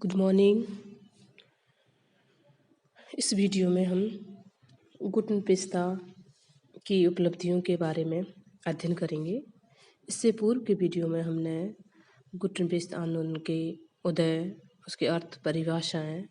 Good morning. इस video में हम गुटन पिस्ता की उपलब्धियों के बारे में अध्ययन करेंगे। इससे पूर्व के वीडियो में हमने गुटन पिस्ता आंदोलन के उदय, उसके अर्थ, परिभाषाएं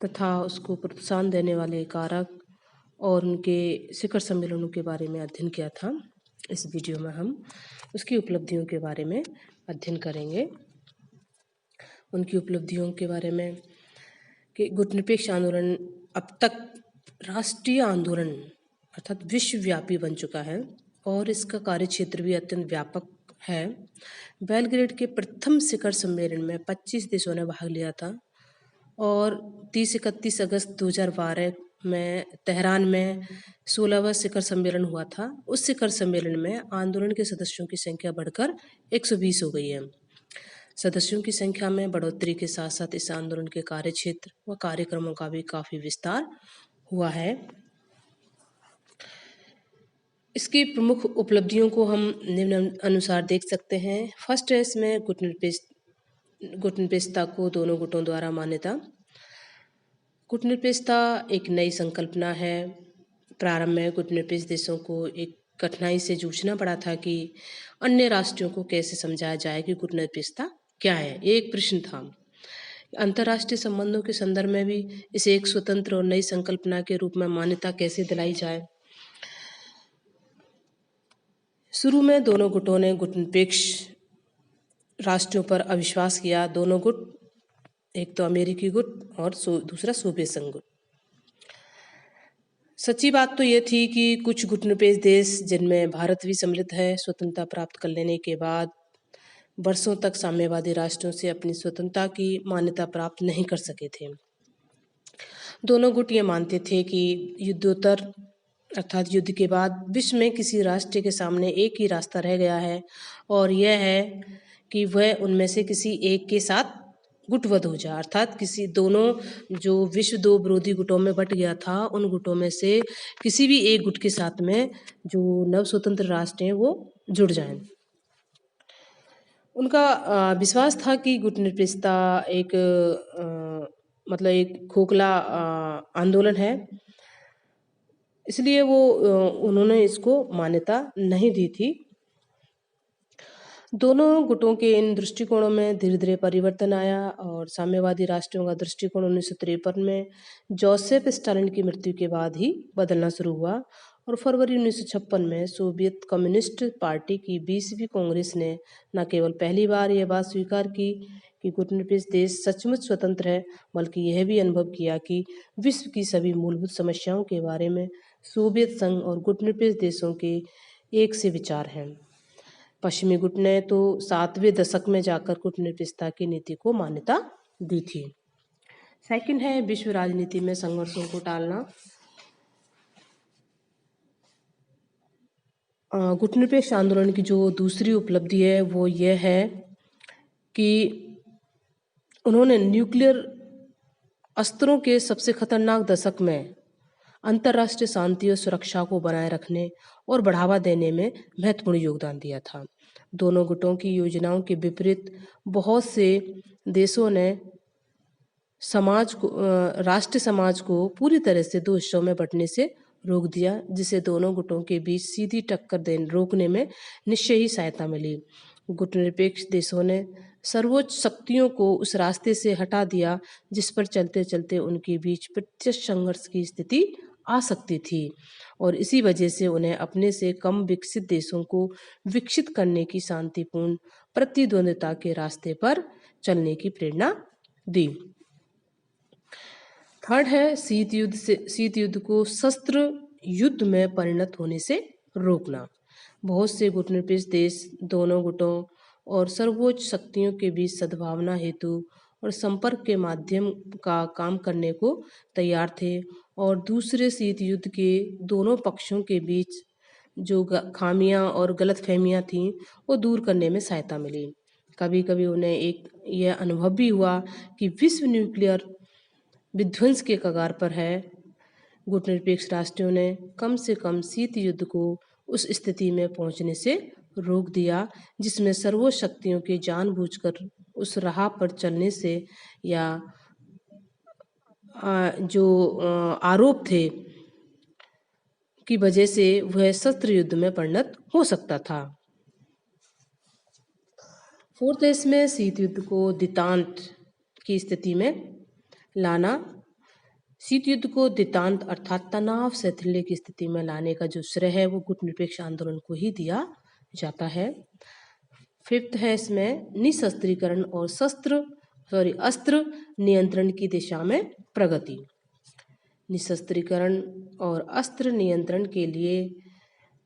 तथा उसको प्रोत्साहन देने वाले कारक और उनके शिखर सम्मेलनों के बारे में अध्ययन किया था। इस वीडियो में हम उसकी उपलब्धियों के बारे में अध्ययन करेंगे। उनकी उपलब्धियों के बारे में कि गुटनिरपेक्ष आंदोलन अब तक राष्ट्रीय आंदोलन अर्थात विश्वव्यापी बन चुका है और इसका कार्यक्षेत्र भी अत्यंत व्यापक है। बेलग्रेड के प्रथम शिखर सम्मेलन में 25 देशों ने भाग लिया था और 30-31 अगस्त 2012 में तेहरान में 16वां शिखर सम्मेलन हुआ था। उस शिखर सम्मेलन में आंदोलन के सदस्यों की संख्या बढ़कर 120 हो गई है। सदस्यों की संख्या में बढ़ोतरी के साथ साथ इस आंदोलन के कार्यक्षेत्र व कार्यक्रमों का भी काफी विस्तार हुआ है। इसकी प्रमुख उपलब्धियों को हम निम्न अनुसार देख सकते हैं। फर्स्ट है इसमें गुटनिरपेक्षता को दोनों गुटों द्वारा मान्यता। गुटनिरपेक्षता एक नई संकल्पना है। प्रारंभ में गुटनिरपेक्ष देशों को एक कठिनाई से जूझना पड़ा था कि अन्य राष्ट्रों को कैसे समझाया जाए कि गुटनिरपेक्षता क्या है। ये एक प्रश्न था। अंतर्राष्ट्रीय संबंधों के संदर्भ में भी इसे एक स्वतंत्र और नई संकल्पना के रूप में मान्यता कैसे दिलाई जाए। शुरू में दोनों गुटों ने गुटनिरपेक्ष राष्ट्रों पर अविश्वास किया। दोनों गुट, एक तो अमेरिकी गुट और दूसरा सोवियत संघ गुट। सच्ची बात तो ये थी कि कुछ गुटनिरपेक्ष देश, जिनमें भारत भी सम्मिलित है, स्वतंत्रता प्राप्त कर लेने के बाद वर्षों तक साम्यवादी राष्ट्रों से अपनी स्वतंत्रता की मान्यता प्राप्त नहीं कर सके थे। दोनों गुट ये मानते थे कि युद्धोत्तर अर्थात युद्ध के बाद विश्व में किसी राष्ट्र के सामने एक ही रास्ता रह गया है और यह है कि वह उनमें से किसी एक के साथ गुटबद्ध हो जाए। अर्थात किसी दोनों जो विश्व दो विरोधी गुटों में बट गया था, उन गुटों में से किसी भी एक गुट के साथ में जो नव स्वतंत्र राष्ट्र हैं वो जुड़ जाएं। उनका विश्वास था कि गुटनिरपेक्षता एक मतलब एक खोखला आंदोलन है, इसलिए वो उन्होंने इसको मान्यता नहीं दी थी। दोनों गुटों के इन दृष्टिकोणों में धीरे धीरे परिवर्तन आया और साम्यवादी राष्ट्रों का दृष्टिकोण 1953 में जोसेफ स्टालिन की मृत्यु के बाद ही बदलना शुरू हुआ और फरवरी 1956 में सोवियत कम्युनिस्ट पार्टी की 20वीं कांग्रेस ने न केवल पहली बार यह बात स्वीकार की कि गुटनिरपेक्ष देश सचमुच स्वतंत्र है, बल्कि यह भी अनुभव किया कि विश्व की सभी मूलभूत समस्याओं के बारे में सोवियत संघ और गुटनिरपेक्ष देशों के एक से विचार हैं। पश्चिमी गुट ने तो 7वें दशक में जाकर गुटनिरपेक्षता की नीति को मान्यता दी थी। सेकंड है विश्व राजनीति में संघर्षों को टालना। गुटनिरपेक्ष आंदोलन की जो दूसरी उपलब्धि है वो ये है कि उन्होंने न्यूक्लियर अस्त्रों के सबसे खतरनाक दशक में अंतर्राष्ट्रीय शांति और सुरक्षा को बनाए रखने और बढ़ावा देने में महत्वपूर्ण योगदान दिया था। दोनों गुटों की योजनाओं के विपरीत बहुत से देशों ने राष्ट्र समाज को पूरी तरह से दो हिस्सों में बंटने से रोक दिया, जिसे दोनों गुटों के बीच सीधी टक्कर रोकने में निश्चय ही सहायता मिली। गुटनिरपेक्ष देशों ने सर्वोच्च शक्तियों को उस रास्ते से हटा दिया जिस पर चलते चलते उनके बीच प्रत्यक्ष संघर्ष की स्थिति आ सकती थी और इसी वजह से उन्हें अपने से कम विकसित देशों को विकसित करने की शांतिपूर्ण प्रतिद्वंद्विता के रास्ते पर चलने की प्रेरणा दी। थर्ड है शीत युद्ध को शस्त्र युद्ध में परिणत होने से रोकना। बहुत से गुटनिरपेक्ष देश दोनों गुटों और सर्वोच्च शक्तियों के बीच सद्भावना हेतु और संपर्क के माध्यम का काम करने को तैयार थे और दूसरे शीत युद्ध के दोनों पक्षों के बीच जो खामियां और गलतफहमियां थीं वो दूर करने में सहायता मिली। कभी कभी उन्हें एक यह अनुभव भी हुआ कि विश्व न्यूक्लियर विध्वंस के कगार पर है। गुटनिरपेक्ष राष्ट्रों ने कम से कम शीत युद्ध को उस स्थिति में पहुंचने से रोक दिया जिसमें सर्वोच्च शक्तियों के जानबूझकर उस राह पर चलने से या जो आरोप थे की वजह से वह शस्त्र युद्ध में परिणत हो सकता था। फोर्थ है इसमें शीत युद्ध को दितांत की स्थिति में लाना। शीत युद्ध को दितांत अर्थात तनाव शैथिल्य की स्थिति में लाने का जो श्रेय है वो गुटनिरपेक्ष आंदोलन को ही दिया जाता है। फिफ्थ है इसमें निशस्त्रीकरण और अस्त्र नियंत्रण की दिशा में प्रगति। निशस्त्रीकरण और अस्त्र नियंत्रण के लिए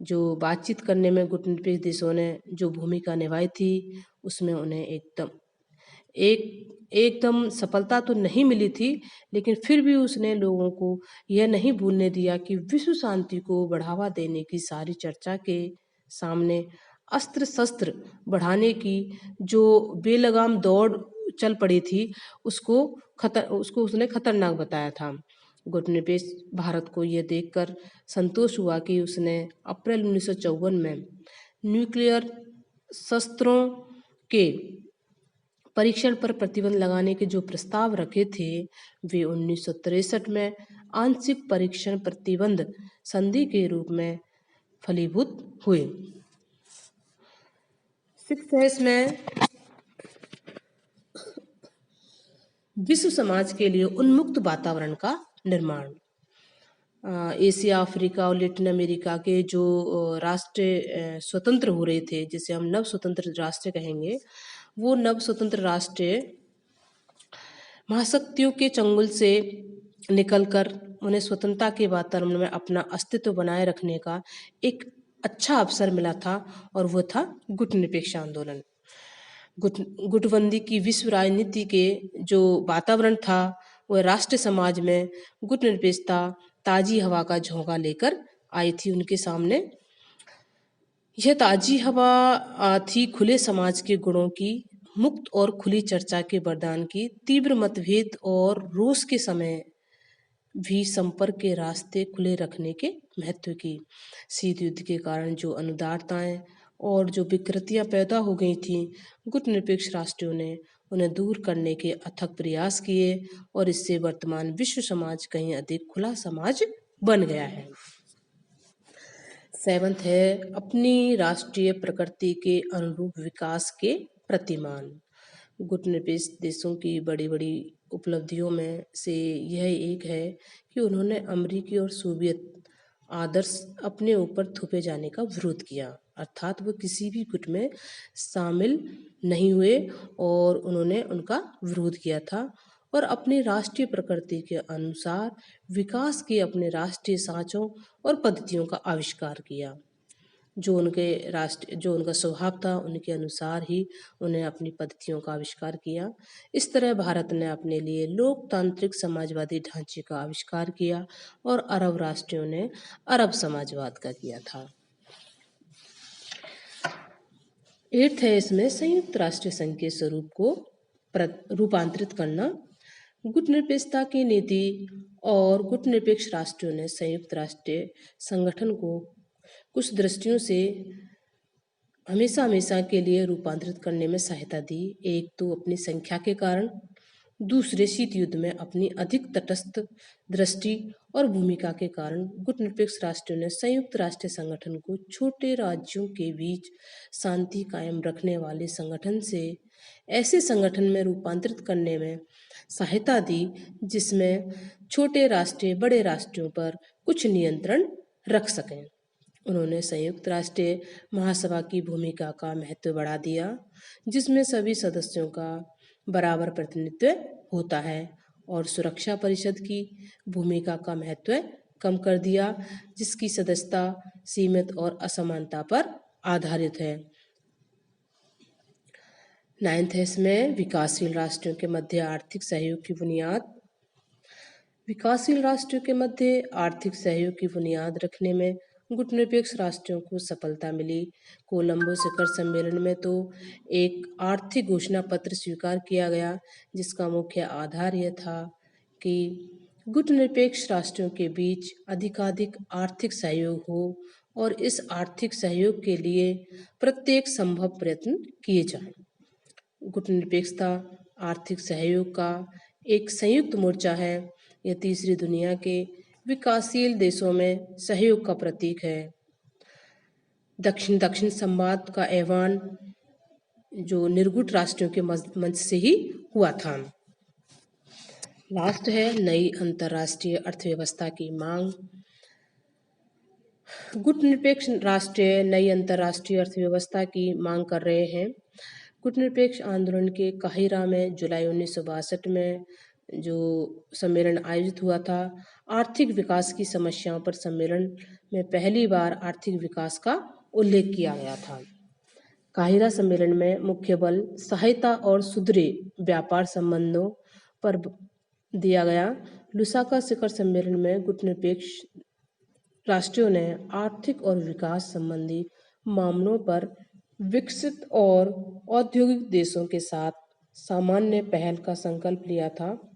जो बातचीत करने में गुटनिरपेक्ष देशों ने जो भूमिका निभाई थी उसमें उन्हें एकदम सफलता तो नहीं मिली थी, लेकिन फिर भी उसने लोगों को यह नहीं भूलने दिया कि विश्व शांति को बढ़ावा देने की सारी चर्चा के सामने अस्त्र शस्त्र बढ़ाने की जो बेलगाम दौड़ चल पड़ी थी उसको उसने खतरनाक बताया था। गुटनिरपेक्ष भारत को यह देखकर संतोष हुआ कि उसने अप्रैल 1954 में न्यूक्लियर शस्त्रों के परीक्षण पर प्रतिबंध लगाने के जो प्रस्ताव रखे थे वे 1963 में आंशिक परीक्षण प्रतिबंध संधि के रूप में फलीभूत हुए। सिक्स्थ है इसमें विश्व समाज के लिए उन्मुक्त वातावरण का निर्माण। एशिया, अफ्रीका और लैटिन अमेरिका के जो राष्ट्र स्वतंत्र हो रहे थे, जिसे हम नव स्वतंत्र राष्ट्र कहेंगे, वो नव स्वतंत्र राष्ट्र महाशक्तियों के चंगुल से निकलकर उन्हें स्वतंत्रता के वातावरण में अपना अस्तित्व बनाए रखने का एक अच्छा अवसर मिला था और वो था गुटनिरपेक्ष आंदोलन। गुटबंदी की विश्व राजनीति के जो वातावरण था वह राष्ट्र समाज में गुटनिरपेक्षता ताजी हवा का झोंका लेकर आई थी उनके सामने। यह ताजी हवा थी खुले समाज के गुणों की, मुक्त और खुली चर्चा के वरदान की, तीव्र मतभेद और रोष के समय भी संपर्क के रास्ते खुले रखने के महत्व की। शीत युद्ध के कारण जो अनुदारताएं और जो विकृतियां पैदा हो गई थीं, गुटनिरपेक्ष राष्ट्रों ने उन्हें दूर करने के अथक प्रयास किए और इससे वर्तमान विश्व समाज कहीं अधिक खुला समाज बन गया है। सेवंथ है अपनी राष्ट्रीय प्रकृति के अनुरूप विकास के प्रतिमान। गुटनिरपेक्ष देशों की बड़ी बड़ी उपलब्धियों में से यह एक है कि उन्होंने अमेरिकी और सोवियत आदर्श अपने ऊपर थोपे जाने का विरोध किया, अर्थात वो किसी भी गुट में शामिल नहीं हुए और उन्होंने उनका विरोध किया था और अपनी राष्ट्रीय प्रकृति के अनुसार विकास के अपने राष्ट्रीय सांचों और पद्धतियों का आविष्कार किया। जो उनका स्वभाव था उनके अनुसार ही उन्हें अपनी पद्धतियों का आविष्कार किया। इस तरह भारत ने अपने लिए लोकतांत्रिक समाजवादी ढांचे का आविष्कार किया और अरब राष्ट्रों ने अरब समाजवाद का किया था। एट्थ है इसमें संयुक्त राष्ट्र संघ के स्वरूप को रूपांतरित करना। गुटनिरपेक्षता की नीति और गुटनिरपेक्ष राष्ट्रों ने संयुक्त राष्ट्र संगठन को कुछ दृष्टियों से हमेशा हमेशा के लिए रूपांतरित करने में सहायता दी। एक तो अपनी संख्या के कारण, दूसरे शीत युद्ध में अपनी अधिक तटस्थ दृष्टि और भूमिका के कारण गुटनिरपेक्ष राष्ट्रों ने संयुक्त राष्ट्र संगठन को छोटे राज्यों के बीच शांति कायम रखने वाले संगठन से ऐसे संगठन में रूपांतरित करने में सहायता दी जिसमें छोटे राष्ट्र बड़े राष्ट्रों पर कुछ नियंत्रण रख सकें। उन्होंने संयुक्त राष्ट्र महासभा की भूमिका का महत्व बढ़ा दिया, जिसमें सभी सदस्यों का बराबर प्रतिनिधित्व होता है, और सुरक्षा परिषद की भूमिका का महत्व कम कर दिया, जिसकी सदस्यता सीमित और असमानता पर आधारित है। नाइन्थ है इसमें विकासशील राष्ट्रों के मध्य आर्थिक सहयोग की बुनियाद। विकासशील राष्ट्रों के मध्य आर्थिक सहयोग की बुनियाद रखने में गुटनिरपेक्ष राष्ट्रों को सफलता मिली। कोलंबो शिखर सम्मेलन में तो एक आर्थिक घोषणा पत्र स्वीकार किया गया, जिसका मुख्य आधार यह था कि गुटनिरपेक्ष राष्ट्रों के बीच अधिकाधिक आर्थिक सहयोग हो और इस आर्थिक सहयोग के लिए प्रत्येक संभव प्रयत्न किए जाएं। गुटनिरपेक्षता आर्थिक सहयोग का एक संयुक्त मोर्चा है। यह तीसरी दुनिया के विकासशील देशों में सहयोग का प्रतीक है। दक्षिण दक्षिण संवाद का आह्वान जो निर्गुट राष्ट्रों के मंच से ही हुआ था। लास्ट है नई अंतर्राष्ट्रीय अर्थव्यवस्था की मांग। गुटनिरपेक्ष राष्ट्र नई अंतर्राष्ट्रीय अर्थव्यवस्था की मांग कर रहे हैं। गुटनिरपेक्ष आंदोलन के काहिरा में जुलाई 1962 में जो सम्मेलन आयोजित हुआ था, आर्थिक विकास की समस्याओं पर सम्मेलन में पहली बार आर्थिक विकास का उल्लेख किया गया था। काहिरा सम्मेलन में मुख्य बल सहायता और सुधरे व्यापार संबंधों पर दिया गया। लुसाका शिखर सम्मेलन में गुटनिरपेक्ष राष्ट्रों ने आर्थिक और विकास संबंधी मामलों पर विकसित और औद्योगिक देशों के साथ सामान्य पहल का संकल्प लिया था।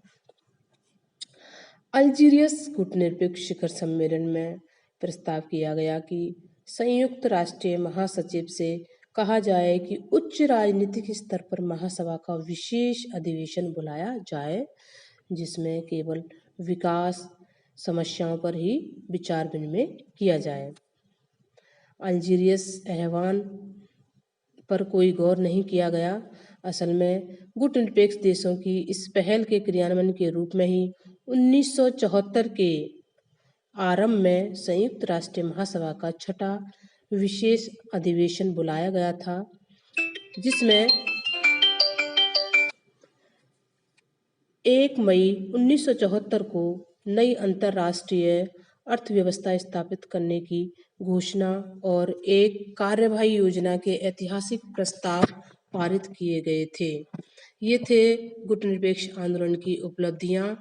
अल्जीरियस गुटनिरपेक्ष शिखर सम्मेलन में प्रस्ताव किया गया कि संयुक्त राष्ट्र महासचिव से कहा जाए कि उच्च राजनीतिक स्तर पर महासभा का विशेष अधिवेशन बुलाया जाए, जिसमें केवल विकास समस्याओं पर ही विचार विनिमय किया जाए। अल्जीरियस आह्वान पर कोई गौर नहीं किया गया। असल में गुटनिरपेक्ष देशों की इस पहल के क्रियान्वयन के रूप में ही 1974 के आरंभ में संयुक्त राष्ट्र महासभा का छठा विशेष अधिवेशन बुलाया गया था, जिसमें 1 मई 1974 को नई अंतर्राष्ट्रीय अर्थव्यवस्था स्थापित करने की घोषणा और एक कार्यवाही योजना के ऐतिहासिक प्रस्ताव पारित किए गए थे। ये थे गुटनिरपेक्ष आंदोलन की उपलब्धियां।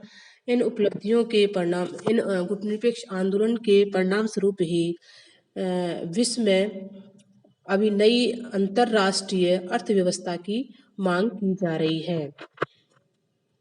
इन गुटनिरपेक्ष आंदोलन के परिणाम स्वरूप ही विश्व में अभी नई अंतर्राष्ट्रीय अर्थव्यवस्था की मांग की जा रही है।